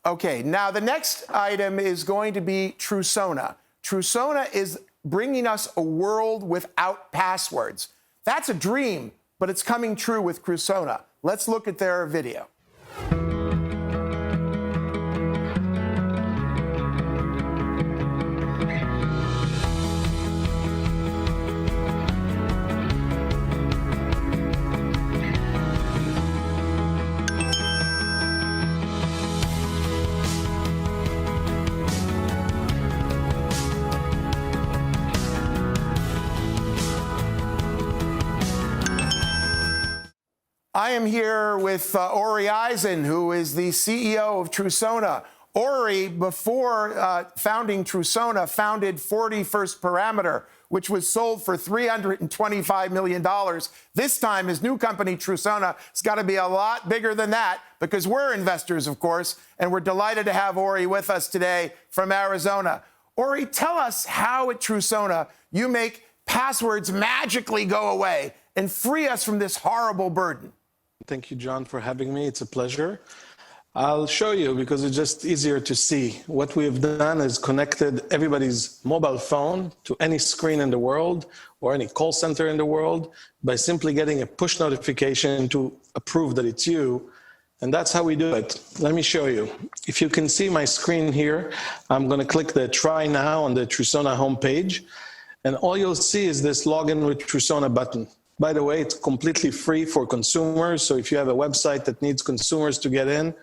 Okay, now the next item is going to be Trusona. Trusona is bringing us a world without passwords. That's a dream, but it's coming true with Trusona. Let's look at their video. I am here with Ori Eisen, who is the CEO of Trusona. Ori, before founding Trusona, founded 41st Parameter, which was sold for $325 million. This time, his new company, Trusona, has got to be a lot bigger than that because we're investors, of course, and we're delighted to have Ori with us today from Arizona. Ori, tell us how at Trusona you make passwords magically go away and free us from this horrible burden. Thank you, John, for having me. It's a pleasure. I'll show you because it's just easier to see. What we have done is connected everybody's mobile phone to any screen in the world or any call center in the world by simply getting a push notification to approve that it's you. And that's how we do it. Let me show you. If you can see my screen here, I'm going to click the Try Now on the Trusona homepage. And all you'll see is this Login with Trusona button. By the way, it's completely free for consumers. So if you have a website that needs consumers to get in,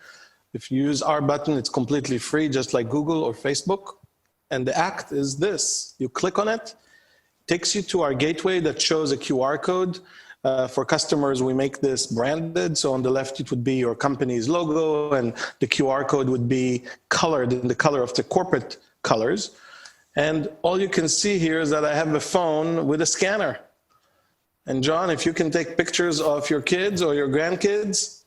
if you use our button, it's completely free, just like Google or Facebook. And the act is this. You click on it, takes you to our gateway that shows a QR code. For customers, we make this branded. So on the left, it would be your company's logo, and the QR code would be colored in the color of the corporate colors. And all you can see here is that I have a phone with a scanner. And John, if you can take pictures of your kids or your grandkids,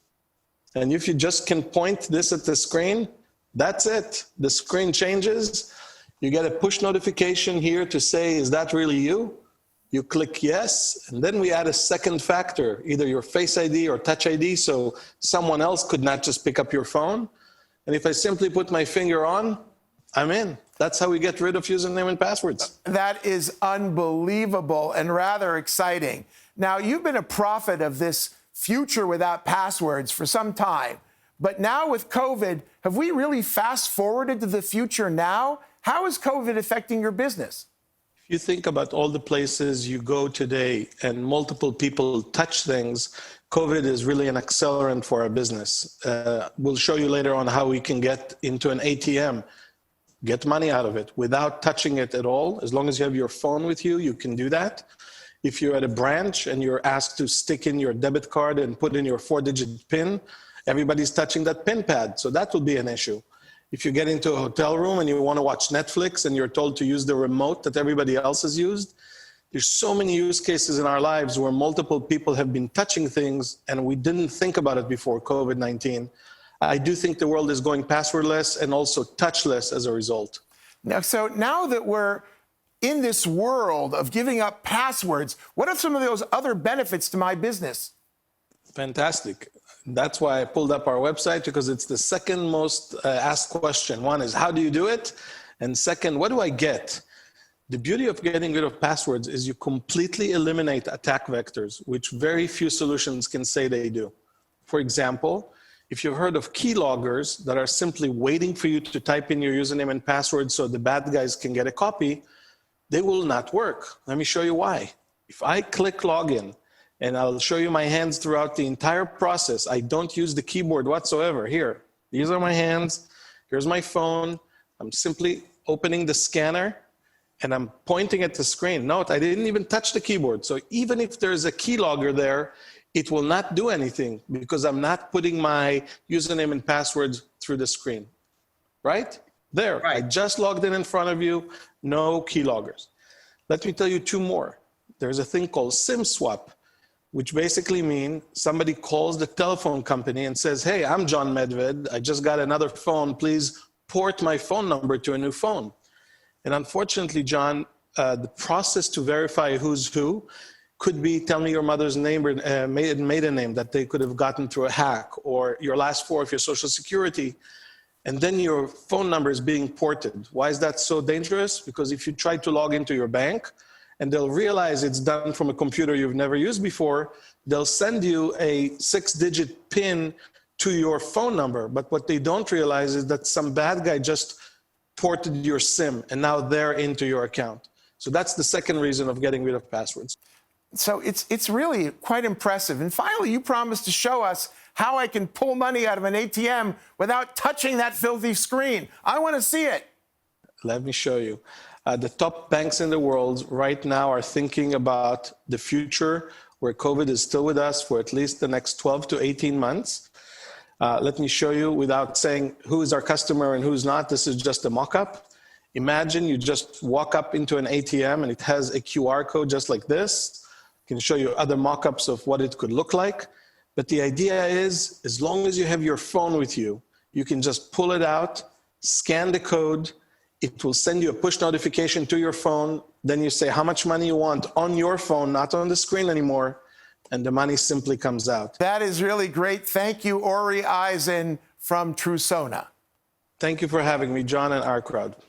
and if you just can point this at the screen, that's it. The screen changes. You get a push notification here to say, is that really you? You click yes, and then we add a second factor, either your Face ID or Touch ID, so someone else could not just pick up your phone. And if I simply put my finger on, I'm in. That's how we get rid of username and passwords. That is unbelievable and rather exciting. Now, you've been a prophet of this future without passwords for some time. But now with COVID, have we really fast forwarded to the future now? How is COVID affecting your business? If you think about all the places you go today and multiple people touch things, COVID is really an accelerant for our business. We'll show you later on how we can get into an ATM, get money out of it without touching it at all. As long as you have your phone with you, you can do that. If you're at a branch and you're asked to stick in your debit card and put in your 4-digit PIN, everybody's touching that PIN pad. So that will be an issue. If you get into a hotel room and you want to watch Netflix and you're told to use the remote that everybody else has used, there's so many use cases in our lives where multiple people have been touching things and we didn't think about it before COVID-19. I do think the world is going passwordless and also touchless as a result. Now that we're in this world of giving up passwords, what are some of those other benefits to my business? Fantastic. That's why I pulled up our website, because it's the second most asked question. One is, how do you do it? And second, what do I get? The beauty of getting rid of passwords is you completely eliminate attack vectors, which very few solutions can say they do. For example, if you've heard of keyloggers that are simply waiting for you to type in your username and password so the bad guys can get a copy, they will not work. Let me show you why. If I click login, and I'll show you my hands throughout the entire process, I don't use the keyboard whatsoever. Here, these are my hands. Here's my phone. I'm simply opening the scanner and I'm pointing at the screen. Note, I didn't even touch the keyboard. So even if there's a keylogger there, it will not do anything because I'm not putting my username and passwords through the screen, right? There, right. I just logged in front of you, no keyloggers. Let me tell you two more. There's a thing called SIM swap, which basically means somebody calls the telephone company and says, hey, I'm John Medved. I just got another phone. Please port my phone number to a new phone. And unfortunately, John, the process to verify who's who could be, tell me your mother's name, maiden name that they could have gotten through a hack, or your last four of your social security. and then your phone number is being ported. Why is that so dangerous? Because if you try to log into your bank and they'll realize it's done from a computer you've never used before, they'll send you a 6-digit PIN to your phone number. But what they don't realize is that some bad guy just ported your SIM and now they're into your account. So that's the second reason of getting rid of passwords. So it's really quite impressive. And finally, you promised to show us how I can pull money out of an ATM without touching that filthy screen. I want to see it. Let me show you. The top banks in the world right now are thinking about the future where COVID is still with us for at least the next 12 to 18 months. Let me show you without saying who is our customer and who's not. This is just a mock-up. Imagine you just walk up into an ATM and it has a QR code just like this. I can show you other mock-ups of what it could look like. But the idea is, as long as you have your phone with you, you can just pull it out, scan the code. It will send you a push notification to your phone. Then you say how much money you want on your phone, not on the screen anymore. And the money simply comes out. That is really great. Thank you, Ori Eisen from Trusona. Thank you for having me, John and our crowd.